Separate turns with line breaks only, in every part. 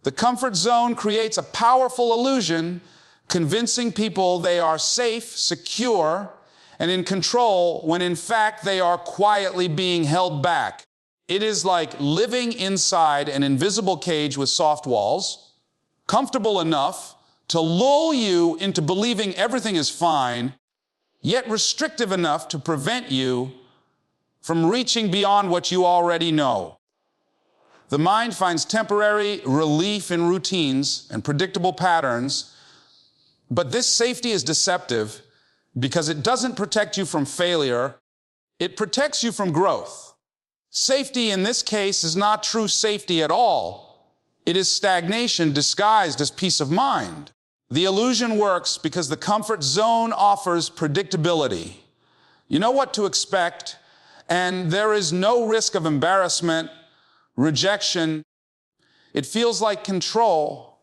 The comfort zone creates a powerful illusion, convincing people they are safe, secure, and in control when in fact they are quietly being held back. It is like living inside an invisible cage with soft walls, comfortable enough to lull you into believing everything is fine, yet restrictive enough to prevent you from reaching beyond what you already know. The mind finds temporary relief in routines and predictable patterns, but this safety is deceptive because it doesn't protect you from failure, it protects you from growth. Safety in this case is not true safety at all. It is stagnation disguised as peace of mind. The illusion works because the comfort zone offers predictability. You know what to expect, and there is no risk of embarrassment, rejection. It feels like control,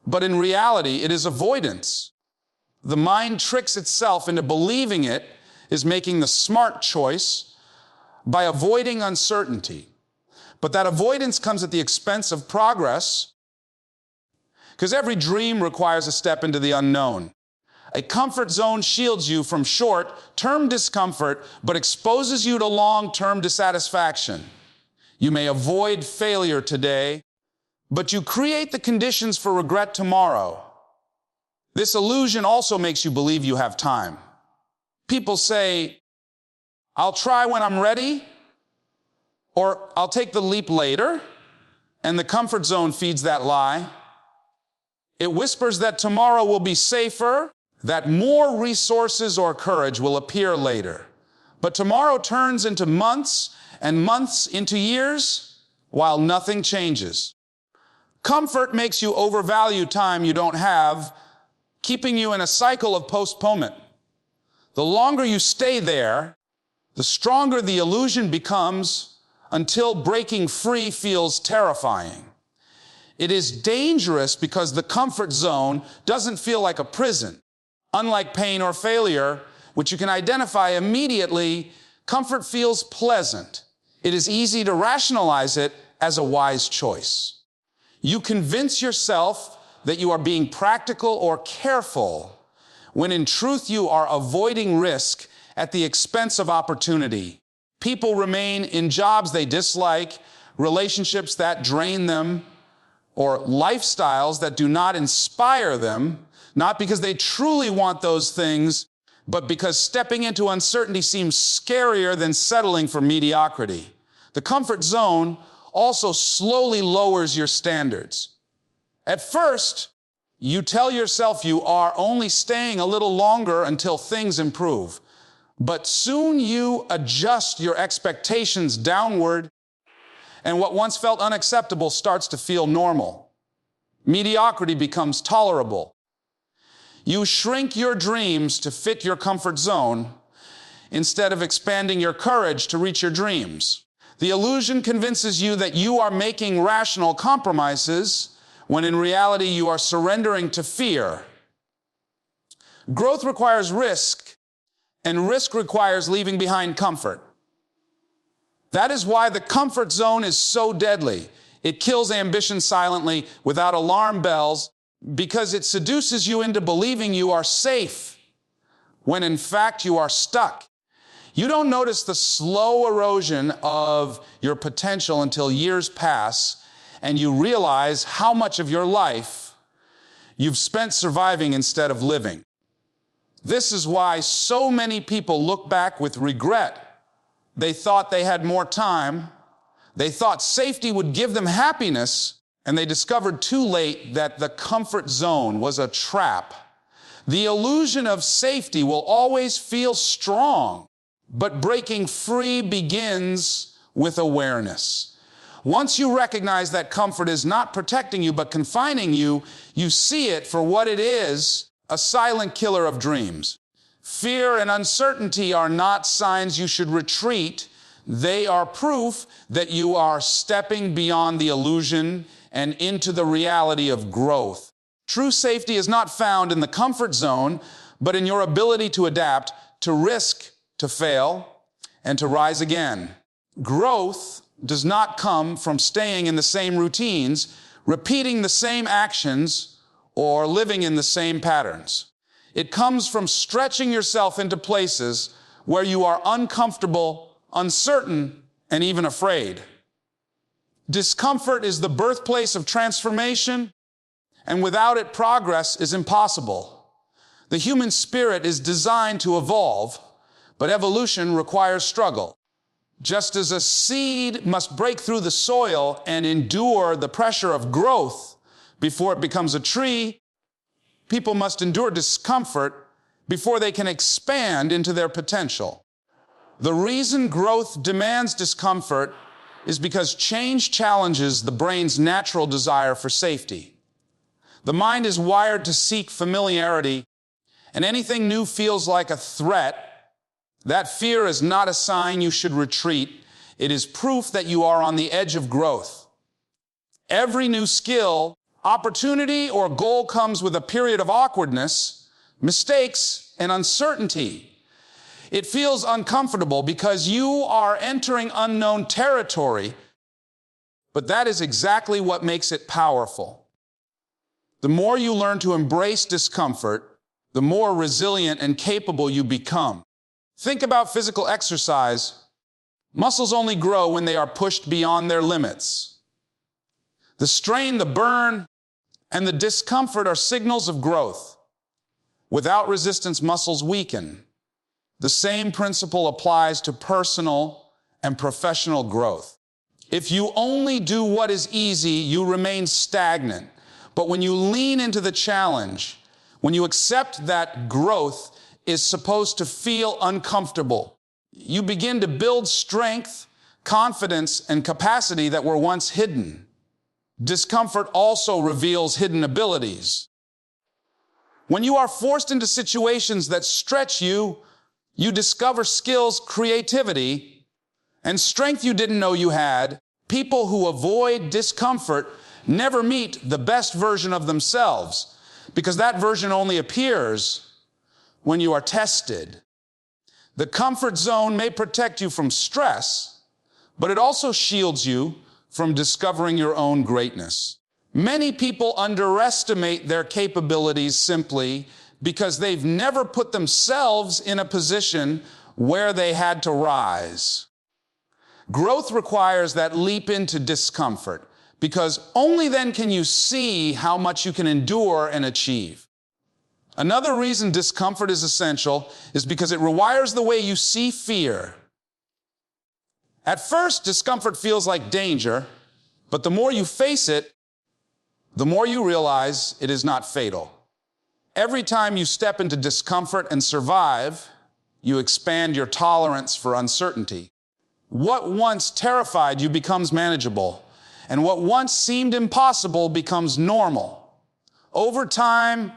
but in reality, it is avoidance. The mind tricks itself into believing it is making the smart choice by avoiding uncertainty. But that avoidance comes at the expense of progress, because every dream requires a step into the unknown. A comfort zone shields you from short-term discomfort, but exposes you to long-term dissatisfaction. You may avoid failure today, but you create the conditions for regret tomorrow. This illusion also makes you believe you have time. People say, "I'll try when I'm ready," or "I'll take the leap later," and the comfort zone feeds that lie. It whispers that tomorrow will be safer, that more resources or courage will appear later. But tomorrow turns into months, and months into years, while nothing changes. Comfort makes you overvalue time you don't have, keeping you in a cycle of postponement. The longer you stay there, the stronger the illusion becomes, until breaking free feels terrifying. It is dangerous because the comfort zone doesn't feel like a prison. Unlike pain or failure, which you can identify immediately, comfort feels pleasant. It is easy to rationalize it as a wise choice. You convince yourself that you are being practical or careful, when in truth you are avoiding risk at the expense of opportunity. People remain in jobs they dislike, relationships that drain them, or lifestyles that do not inspire them, not because they truly want those things, but because stepping into uncertainty seems scarier than settling for mediocrity. The comfort zone also slowly lowers your standards. At first, you tell yourself you are only staying a little longer until things improve. But soon you adjust your expectations downward, and what once felt unacceptable starts to feel normal. Mediocrity becomes tolerable. You shrink your dreams to fit your comfort zone instead of expanding your courage to reach your dreams. The illusion convinces you that you are making rational compromises when in reality you are surrendering to fear. Growth requires risk, and risk requires leaving behind comfort. That is why the comfort zone is so deadly. It kills ambition silently without alarm bells, because it seduces you into believing you are safe when in fact you are stuck. You don't notice the slow erosion of your potential until years pass and you realize how much of your life you've spent surviving instead of living. This is why so many people look back with regret. They thought they had more time. They thought safety would give them happiness, and they discovered too late that the comfort zone was a trap. The illusion of safety will always feel strong, but breaking free begins with awareness. Once you recognize that comfort is not protecting you but confining you, you see it for what it is, a silent killer of dreams. Fear and uncertainty are not signs you should retreat. They are proof that you are stepping beyond the illusion and into the reality of growth. True safety is not found in the comfort zone, but in your ability to adapt, to risk, to fail, and to rise again. Growth does not come from staying in the same routines. repeating the same actions, or living in the same patterns. It comes from stretching yourself into places where you are uncomfortable, uncertain, and even afraid. Discomfort is the birthplace of transformation, and without it, progress is impossible. The human spirit is designed to evolve, but evolution requires struggle. Just as a seed must break through the soil and endure the pressure of growth before it becomes a tree, people must endure discomfort before they can expand into their potential. The reason growth demands discomfort is because change challenges the brain's natural desire for safety. The mind is wired to seek familiarity, and anything new feels like a threat. That fear is not a sign you should retreat. It is proof that you are on the edge of growth. Every new skill, opportunity, or goal comes with a period of awkwardness, mistakes, and uncertainty. It feels uncomfortable because you are entering unknown territory, but that is exactly what makes it powerful. The more you learn to embrace discomfort, the more resilient and capable you become. Think about physical exercise. Muscles only grow when they are pushed beyond their limits. The strain, the burn, and the discomfort are signals of growth. Without resistance, muscles weaken. The same principle applies to personal and professional growth. If you only do what is easy, you remain stagnant. But when you lean into the challenge, when you accept that growth is supposed to feel uncomfortable, you begin to build strength, confidence, and capacity that were once hidden. Discomfort also reveals hidden abilities. When you are forced into situations that stretch you, you discover skills, creativity, and strength you didn't know you had. People who avoid discomfort never meet the best version of themselves, because that version only appears when you are tested. The comfort zone may protect you from stress, but it also shields you from discovering your own greatness. Many people underestimate their capabilities simply because they've never put themselves in a position where they had to rise. Growth requires that leap into discomfort, because only then can you see how much you can endure and achieve. Another reason discomfort is essential is because it rewires the way you see fear. At first, discomfort feels like danger, but the more you face it, the more you realize it is not fatal. Every time you step into discomfort and survive, you expand your tolerance for uncertainty. What once terrified you becomes manageable, and what once seemed impossible becomes normal. Over time,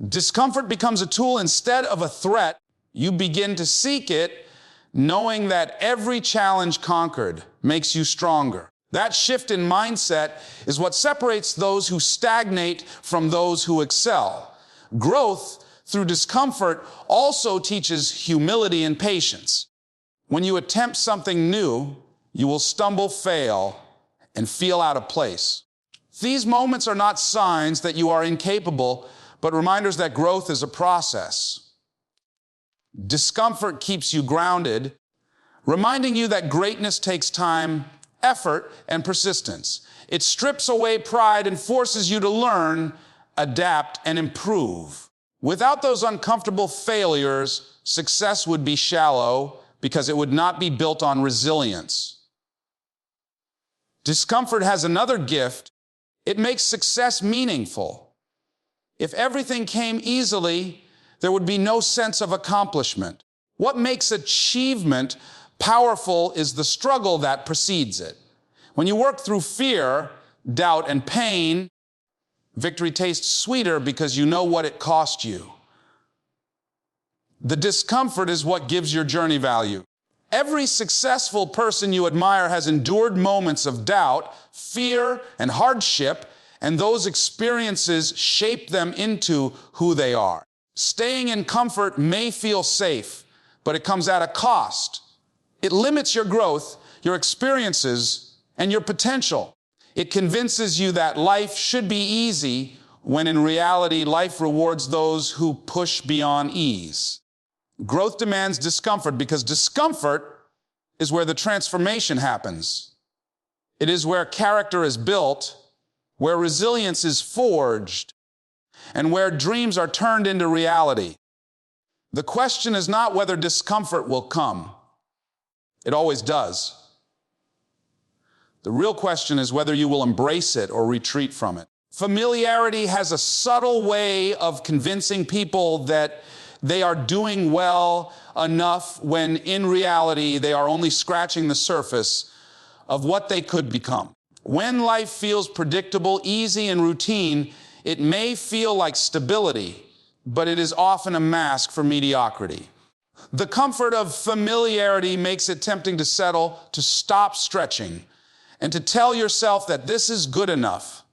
discomfort becomes a tool instead of a threat. You begin to seek it, knowing that every challenge conquered makes you stronger. That shift in mindset is what separates those who stagnate from those who excel. Growth through discomfort also teaches humility and patience. When you attempt something new, you will stumble, fail, and feel out of place. These moments are not signs that you are incapable, but reminders that growth is a process. Discomfort keeps you grounded, reminding you that greatness takes time, effort, and persistence. It strips away pride and forces you to learn, adapt, and improve. Without those uncomfortable failures, success would be shallow because it would not be built on resilience. Discomfort has another gift. It makes success meaningful. If everything came easily, there would be no sense of accomplishment. What makes achievement powerful is the struggle that precedes it. When you work through fear, doubt, and pain, victory tastes sweeter because you know what it cost you. The discomfort is what gives your journey value. Every successful person you admire has endured moments of doubt, fear, and hardship, and those experiences shape them into who they are. Staying in comfort may feel safe, but it comes at a cost. It limits your growth, your experiences, and your potential. It convinces you that life should be easy, when in reality, life rewards those who push beyond ease. Growth demands discomfort because discomfort is where the transformation happens. It is where character is built, where resilience is forged, and where dreams are turned into reality. The question is not whether discomfort will come. It always does. The real question is whether you will embrace it or retreat from it. Familiarity has a subtle way of convincing people that they are doing well enough when in reality they are only scratching the surface of what they could become. When life feels predictable, easy, and routine, it may feel like stability, but it is often a mask for mediocrity. The comfort of familiarity makes it tempting to settle, to stop stretching, and to tell yourself that this is good enough.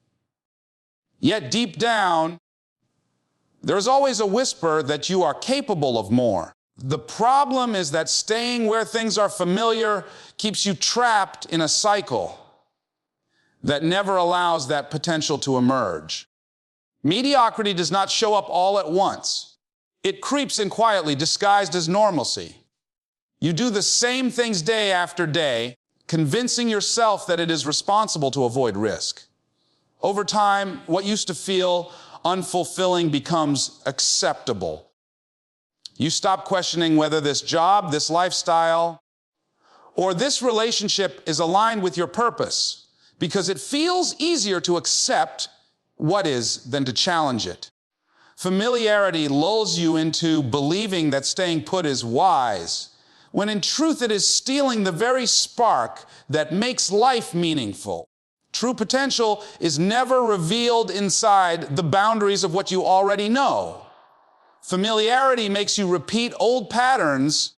Yet deep down, there's always a whisper that you are capable of more. The problem is that staying where things are familiar keeps you trapped in a cycle that never allows that potential to emerge. Mediocrity does not show up all at once. It creeps in quietly, disguised as normalcy. You do the same things day after day, convincing yourself that it is responsible to avoid risk. Over time, what used to feel unfulfilling becomes acceptable. You stop questioning whether this job, this lifestyle, or this relationship is aligned with your purpose, because it feels easier to accept what is than to challenge it. Familiarity lulls you into believing that staying put is wise, when in truth it is stealing the very spark that makes life meaningful. True potential is never revealed inside the boundaries of what you already know. Familiarity makes you repeat old patterns,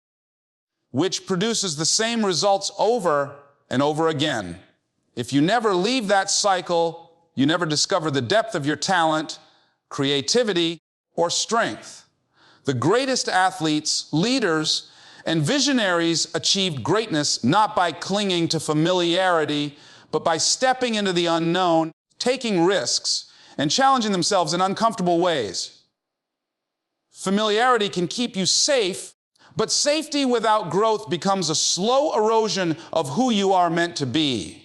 which produces the same results over and over again. If you never leave that cycle, you never discover the depth of your talent, creativity, or strength. The greatest athletes, leaders, and visionaries achieved greatness not by clinging to familiarity, but by stepping into the unknown, taking risks, and challenging themselves in uncomfortable ways. Familiarity can keep you safe, but safety without growth becomes a slow erosion of who you are meant to be.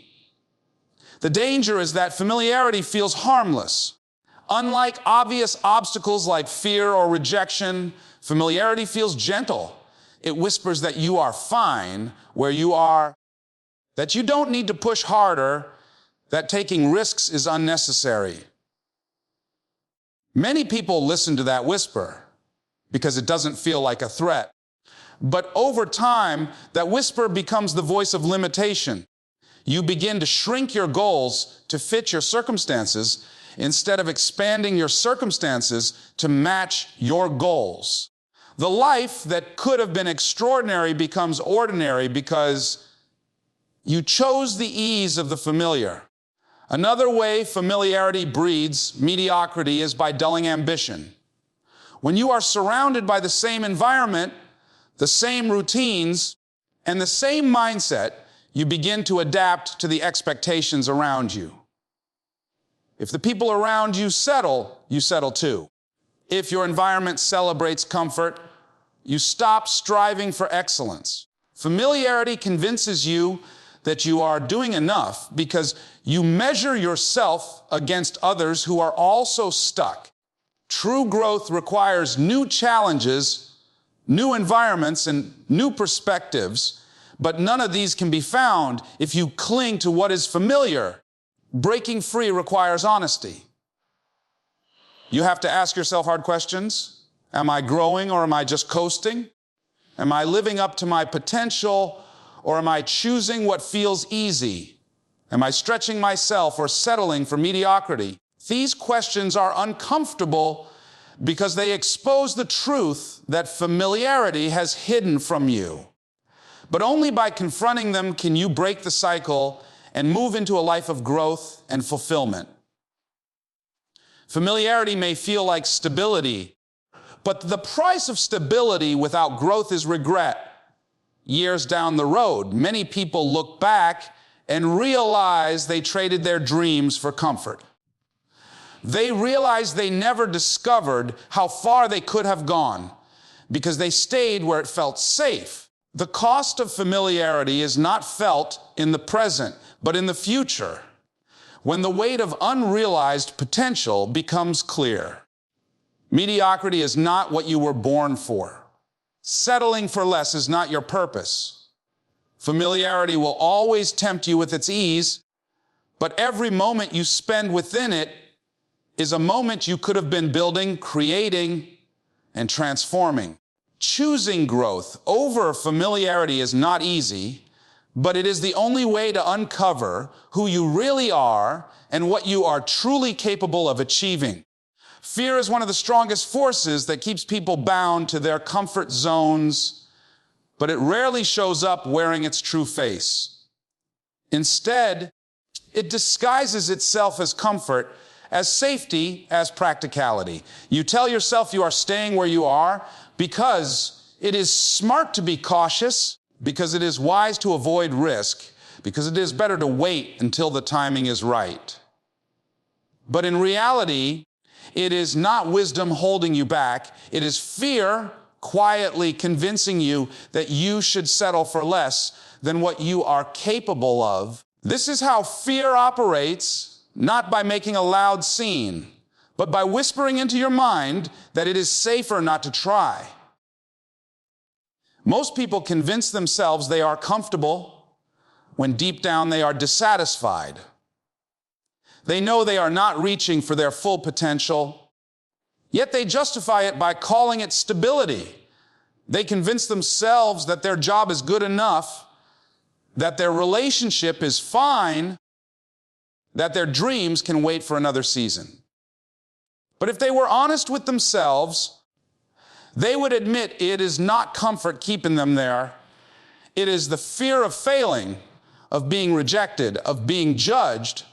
The danger is that familiarity feels harmless. Unlike obvious obstacles like fear or rejection, familiarity feels gentle. It whispers that you are fine where you are, that you don't need to push harder, that taking risks is unnecessary. Many people listen to that whisper because it doesn't feel like a threat. But over time, that whisper becomes the voice of limitation. You begin to shrink your goals to fit your circumstances instead of expanding your circumstances to match your goals. The life that could have been extraordinary becomes ordinary because you chose the ease of the familiar. Another way familiarity breeds mediocrity is by dulling ambition. When you are surrounded by the same environment, the same routines, and the same mindset, you begin to adapt to the expectations around you. If the people around you settle too. If your environment celebrates comfort, you stop striving for excellence. Familiarity convinces you that you are doing enough because you measure yourself against others who are also stuck. True growth requires new challenges, new environments, and new perspectives, but none of these can be found if you cling to what is familiar. Breaking free requires honesty. You have to ask yourself hard questions. Am I growing or am I just coasting? Am I living up to my potential or am I choosing what feels easy? Am I stretching myself or settling for mediocrity? These questions are uncomfortable because they expose the truth that familiarity has hidden from you. But only by confronting them can you break the cycle and move into a life of growth and fulfillment. Familiarity may feel like stability, but the price of stability without growth is regret. Years down the road, many people look back and realized they traded their dreams for comfort. They realized they never discovered how far they could have gone because they stayed where it felt safe. The cost of familiarity is not felt in the present, but in the future, when the weight of unrealized potential becomes clear. Mediocrity is not what you were born for. Settling for less is not your purpose. Familiarity will always tempt you with its ease, but every moment you spend within it is a moment you could have been building, creating, and transforming. Choosing growth over familiarity is not easy, but it is the only way to uncover who you really are and what you are truly capable of achieving. Fear is one of the strongest forces that keeps people bound to their comfort zones, but it rarely shows up wearing its true face. Instead, it disguises itself as comfort, as safety, as practicality. You tell yourself you are staying where you are because it is smart to be cautious, because it is wise to avoid risk, because it is better to wait until the timing is right. But in reality, it is not wisdom holding you back. It is fear quietly convincing you that you should settle for less than what you are capable of. This is how fear operates, not by making a loud scene, but by whispering into your mind that it is safer not to try. Most people convince themselves they are comfortable when deep down they are dissatisfied. They know they are not reaching for their full potential, yet they justify it by calling it stability. They convince themselves that their job is good enough, that their relationship is fine, that their dreams can wait for another season. But if they were honest with themselves, they would admit it is not comfort keeping them there. It is the fear of failing, of being rejected, of being judged,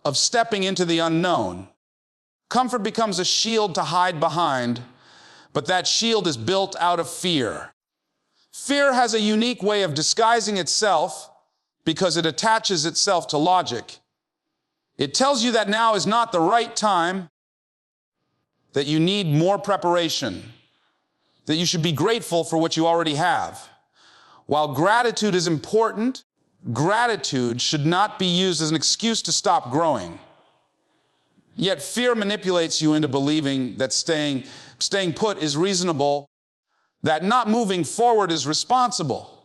of stepping into the unknown. Comfort becomes a shield to hide behind, but that shield is built out of fear. Fear has a unique way of disguising itself because it attaches itself to logic. It tells you that now is not the right time, that you need more preparation, that you should be grateful for what you already have. While gratitude is important, gratitude should not be used as an excuse to stop growing. Yet fear manipulates you into believing that staying put is reasonable, that not moving forward is responsible.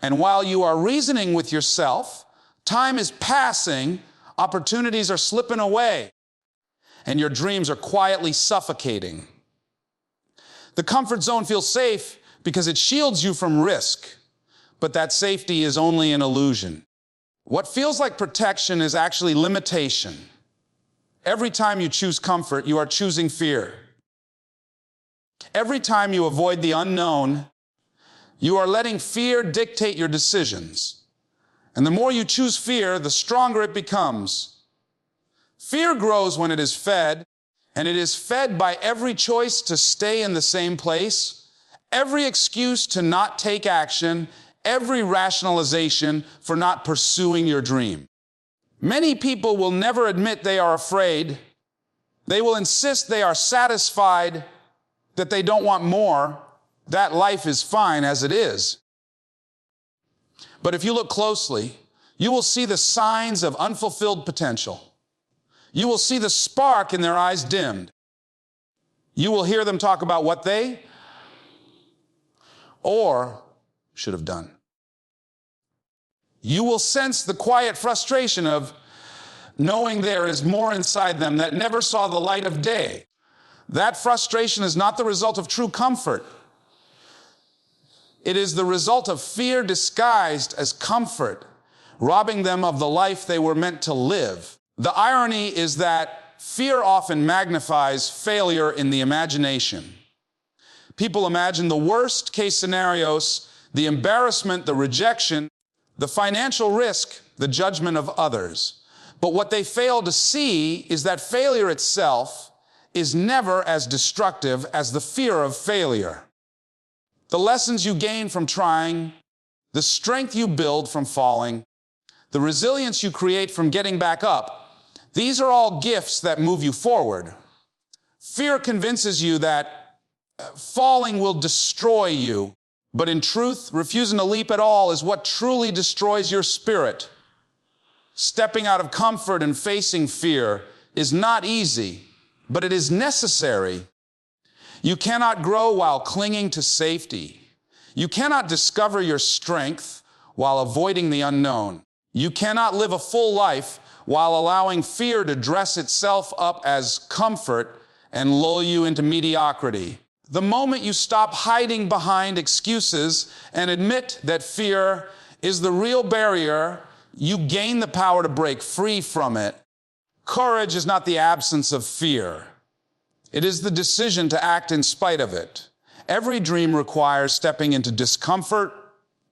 And while you are reasoning with yourself, time is passing, opportunities are slipping away, and your dreams are quietly suffocating. The comfort zone feels safe because it shields you from risk, but that safety is only an illusion. What feels like protection is actually limitation. Every time you choose comfort, you are choosing fear. Every time you avoid the unknown, you are letting fear dictate your decisions. And the more you choose fear, the stronger it becomes. Fear grows when it is fed, and it is fed by every choice to stay in the same place, every excuse to not take action, every rationalization for not pursuing your dream. Many people will never admit they are afraid. They will insist they are satisfied, that they don't want more, that life is fine as it is. But if you look closely, you will see the signs of unfulfilled potential. You will see the spark in their eyes dimmed. You will hear them talk about what they or should have done. You will sense the quiet frustration of knowing there is more inside them that never saw the light of day. That frustration is not the result of true comfort. It is the result of fear disguised as comfort, robbing them of the life they were meant to live. The irony is that fear often magnifies failure in the imagination. People imagine the worst case scenarios, the embarrassment, the rejection, the financial risk, the judgment of others. But what they fail to see is that failure itself is never as destructive as the fear of failure. The lessons you gain from trying, the strength you build from falling, the resilience you create from getting back up, these are all gifts that move you forward. Fear convinces you that falling will destroy you, but in truth, refusing to leap at all is what truly destroys your spirit. Stepping out of comfort and facing fear is not easy, but it is necessary. You cannot grow while clinging to safety. You cannot discover your strength while avoiding the unknown. You cannot live a full life while allowing fear to dress itself up as comfort and lull you into mediocrity. The moment you stop hiding behind excuses and admit that fear is the real barrier, you gain the power to break free from it. Courage is not the absence of fear. It is the decision to act in spite of it. Every dream requires stepping into discomfort,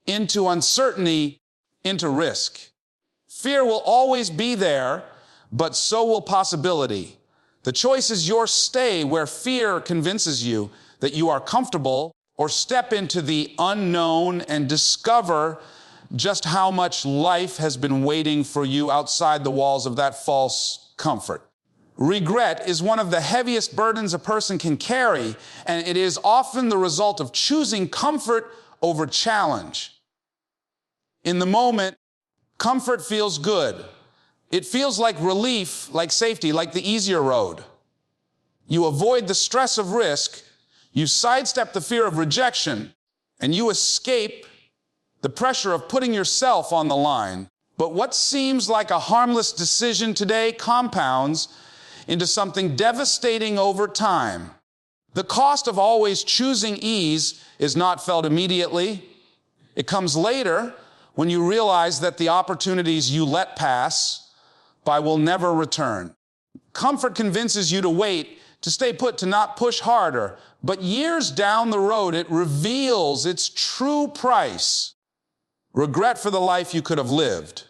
into uncertainty, into risk. Fear will always be there, but so will possibility. The choice is yours. Stay where fear convinces you that you are comfortable, or step into the unknown and discover just how much life has been waiting for you outside the walls of that false comfort. Regret is one of the heaviest burdens a person can carry, and it is often the result of choosing comfort over challenge. In the moment, comfort feels good. It feels like relief, like safety, like the easier road. You avoid the stress of risk, you sidestep the fear of rejection, and you escape the pressure of putting yourself on the line. But what seems like a harmless decision today compounds into something devastating over time. The cost of always choosing ease is not felt immediately. It comes later when you realize that the opportunities you let pass by will never return. Comfort convinces you to wait, to stay put, to not push harder. But years down the road, it reveals its true price. Regret for the life you could have lived.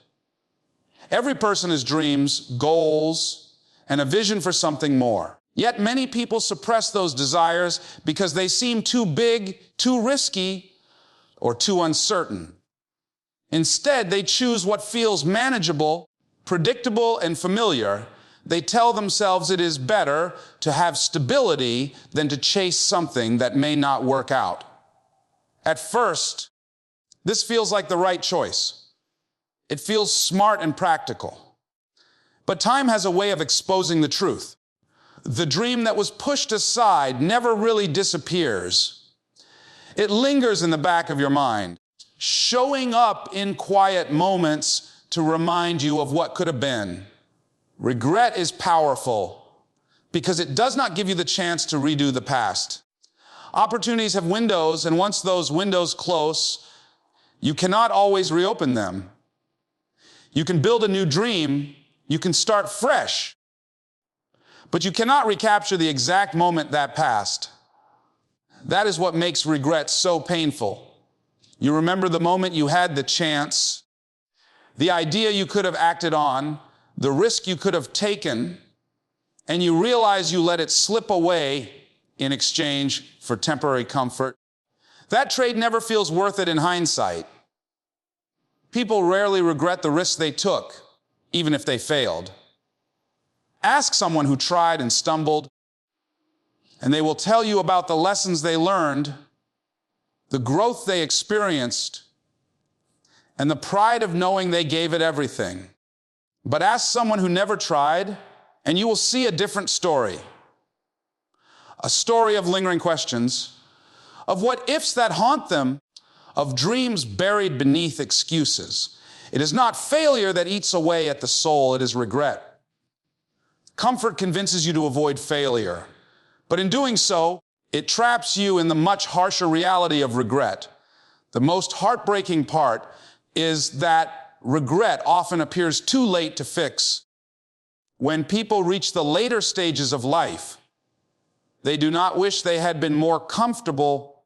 Every person has dreams, goals, and a vision for something more. Yet many people suppress those desires because they seem too big, too risky, or too uncertain. Instead, they choose what feels manageable, predictable, and familiar. They tell themselves it is better to have stability than to chase something that may not work out. At first, this feels like the right choice. It feels smart and practical. But time has a way of exposing the truth. The dream that was pushed aside never really disappears. It lingers in the back of your mind, showing up in quiet moments to remind you of what could have been. Regret is powerful because it does not give you the chance to redo the past. Opportunities have windows, and once those windows close, you cannot always reopen them. You can build a new dream, you can start fresh, but you cannot recapture the exact moment that passed. That is what makes regret so painful. You remember the moment you had the chance, the idea you could have acted on, the risk you could have taken, and you realize you let it slip away in exchange for temporary comfort. That trade never feels worth it in hindsight. People rarely regret the risks they took, even if they failed. Ask someone who tried and stumbled, and they will tell you about the lessons they learned, the growth they experienced, and the pride of knowing they gave it everything. But ask someone who never tried, and you will see a different story. A story of lingering questions, of what ifs that haunt them, of dreams buried beneath excuses. It is not failure that eats away at the soul, it is regret. Comfort convinces you to avoid failure, but in doing so, it traps you in the much harsher reality of regret. The most heartbreaking part is that regret often appears too late to fix. When people reach the later stages of life, they do not wish they had been more comfortable.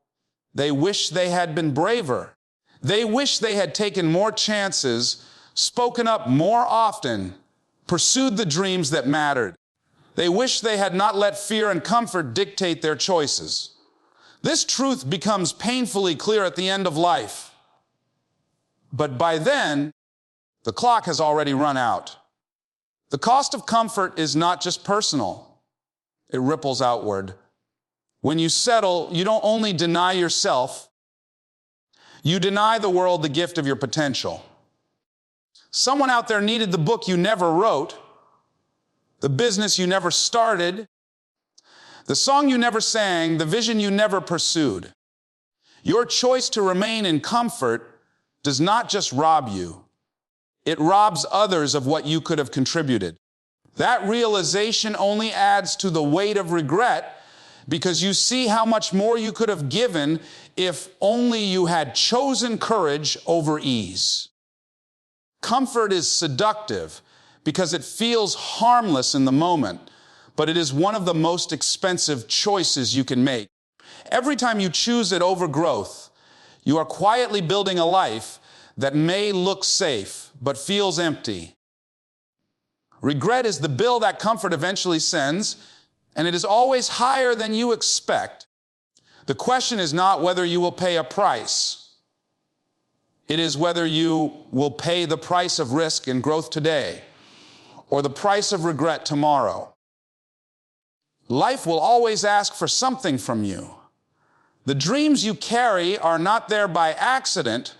They wish they had been braver. They wish they had taken more chances, spoken up more often, pursued the dreams that mattered. They wish they had not let fear and comfort dictate their choices. This truth becomes painfully clear at the end of life. But by then, The clock has already run out. The cost of comfort is not just personal. It ripples outward. When you settle, you don't only deny yourself, you deny the world the gift of your potential. Someone out there needed the book you never wrote, the business you never started, the song you never sang, the vision you never pursued. Your choice to remain in comfort does not just rob you. It robs others of what you could have contributed. That realization only adds to the weight of regret because you see how much more you could have given if only you had chosen courage over ease. Comfort is seductive because it feels harmless in the moment, but it is one of the most expensive choices you can make. Every time you choose it over growth, you are quietly building a life that may look safe, but feels empty. Regret is the bill that comfort eventually sends, and it is always higher than you expect. The question is not whether you will pay a price. It is whether you will pay the price of risk and growth today, or the price of regret tomorrow. Life will always ask for something from you. The dreams you carry are not there by accident.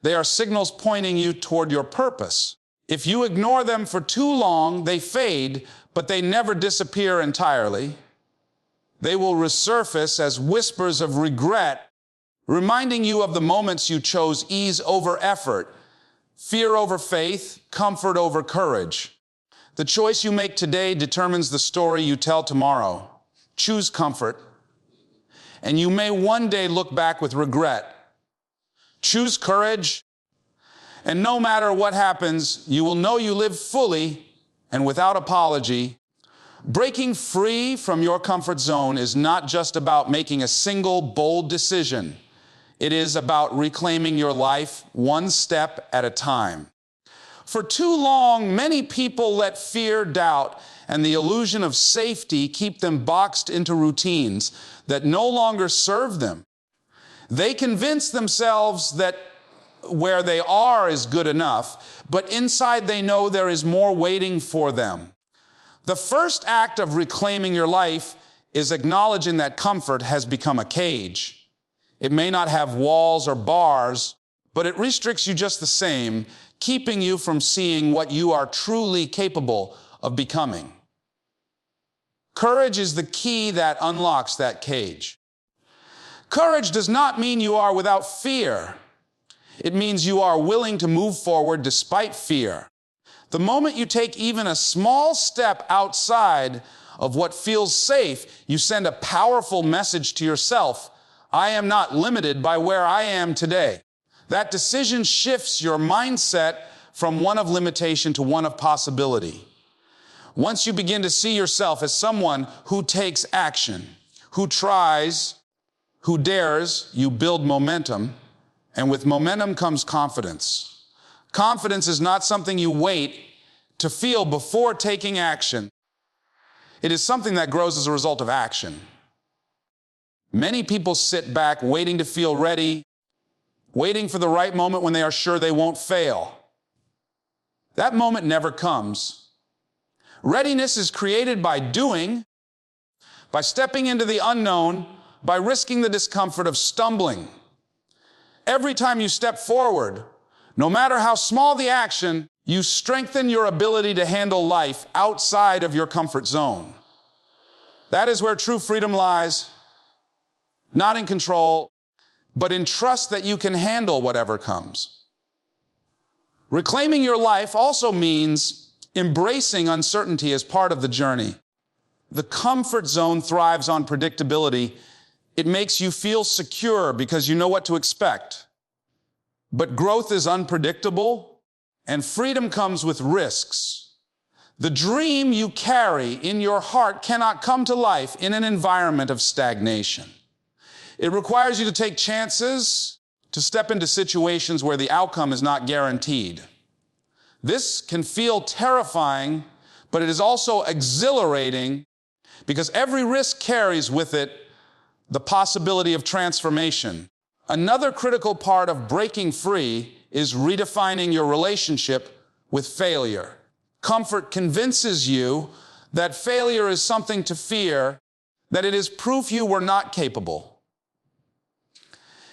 They are signals pointing you toward your purpose. If you ignore them for too long, they fade, but they never disappear entirely. They will resurface as whispers of regret, reminding you of the moments you chose ease over effort, fear over faith, comfort over courage. The choice you make today determines the story you tell tomorrow. Choose comfort, and you may one day look back with regret. Choose courage, and no matter what happens, you will know you live fully and without apology. Breaking free from your comfort zone is not just about making a single bold decision. It is about reclaiming your life one step at a time. For too long, many people let fear, doubt, and the illusion of safety keep them boxed into routines that no longer serve them. They convince themselves that where they are is good enough, but inside they know there is more waiting for them. The first act of reclaiming your life is acknowledging that comfort has become a cage. It may not have walls or bars, but it restricts you just the same, keeping you from seeing what you are truly capable of becoming. Courage is the key that unlocks that cage. Courage does not mean you are without fear. It means you are willing to move forward despite fear. The moment you take even a small step outside of what feels safe, you send a powerful message to yourself. I am not limited by where I am today. That decision shifts your mindset from one of limitation to one of possibility. Once you begin to see yourself as someone who takes action, who tries, who dares, you build momentum, and with momentum comes confidence. Confidence is not something you wait to feel before taking action. It is something that grows as a result of action. Many people sit back waiting to feel ready, waiting for the right moment when they are sure they won't fail. That moment never comes. Readiness is created by doing, by stepping into the unknown, by risking the discomfort of stumbling. Every time you step forward, no matter how small the action, you strengthen your ability to handle life outside of your comfort zone. That is where true freedom lies, not in control, but in trust that you can handle whatever comes. Reclaiming your life also means embracing uncertainty as part of the journey. The comfort zone thrives on predictability. It makes you feel secure because you know what to expect. But growth is unpredictable, and freedom comes with risks. The dream you carry in your heart cannot come to life in an environment of stagnation. It requires you to take chances, to step into situations where the outcome is not guaranteed. This can feel terrifying, but it is also exhilarating because every risk carries with it the possibility of transformation. Another critical part of breaking free is redefining your relationship with failure. Comfort convinces you that failure is something to fear, that it is proof you were not capable.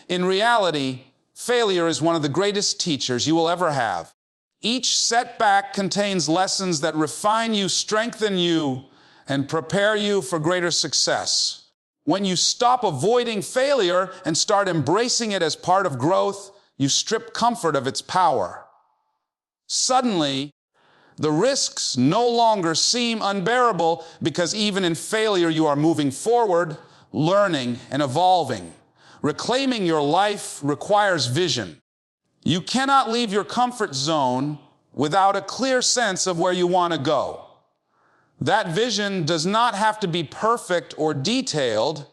In reality, failure is one of the greatest teachers you will ever have. Each setback contains lessons that refine you, strengthen you, and prepare you for greater success. When you stop avoiding failure and start embracing it as part of growth, you strip comfort of its power. Suddenly, the risks no longer seem unbearable because even in failure you are moving forward, learning, and evolving. Reclaiming your life requires vision. You cannot leave your comfort zone without a clear sense of where you want to go. That vision does not have to be perfect or detailed,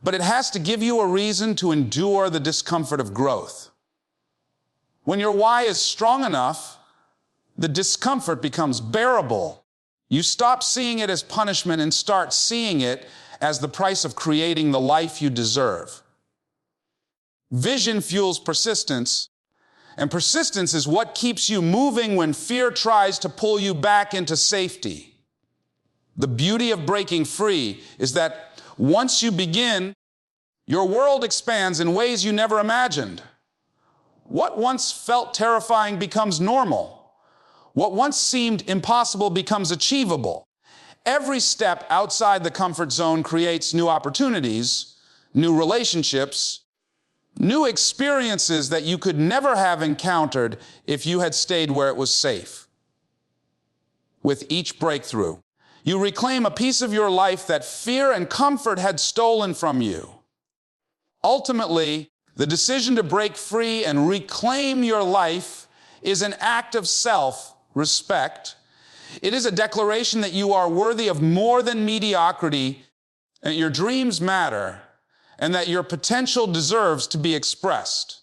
but it has to give you a reason to endure the discomfort of growth. When your why is strong enough, the discomfort becomes bearable. You stop seeing it as punishment and start seeing it as the price of creating the life you deserve. Vision fuels persistence, and persistence is what keeps you moving when fear tries to pull you back into safety. The beauty of breaking free is that once you begin, your world expands in ways you never imagined. What once felt terrifying becomes normal. What once seemed impossible becomes achievable. Every step outside the comfort zone creates new opportunities, new relationships, new experiences that you could never have encountered if you had stayed where it was safe. With each breakthrough, you reclaim a piece of your life that fear and comfort had stolen from you. Ultimately, the decision to break free and reclaim your life is an act of self-respect. It is a declaration that you are worthy of more than mediocrity, and your dreams matter, and that your potential deserves to be expressed.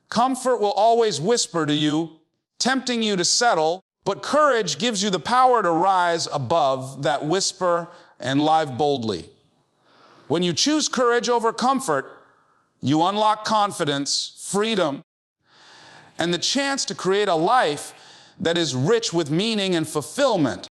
Comfort will always whisper to you, tempting you to settle, but courage gives you the power to rise above that whisper and live boldly. When you choose courage over comfort, you unlock confidence, freedom, and the chance to create a life that is rich with meaning and fulfillment.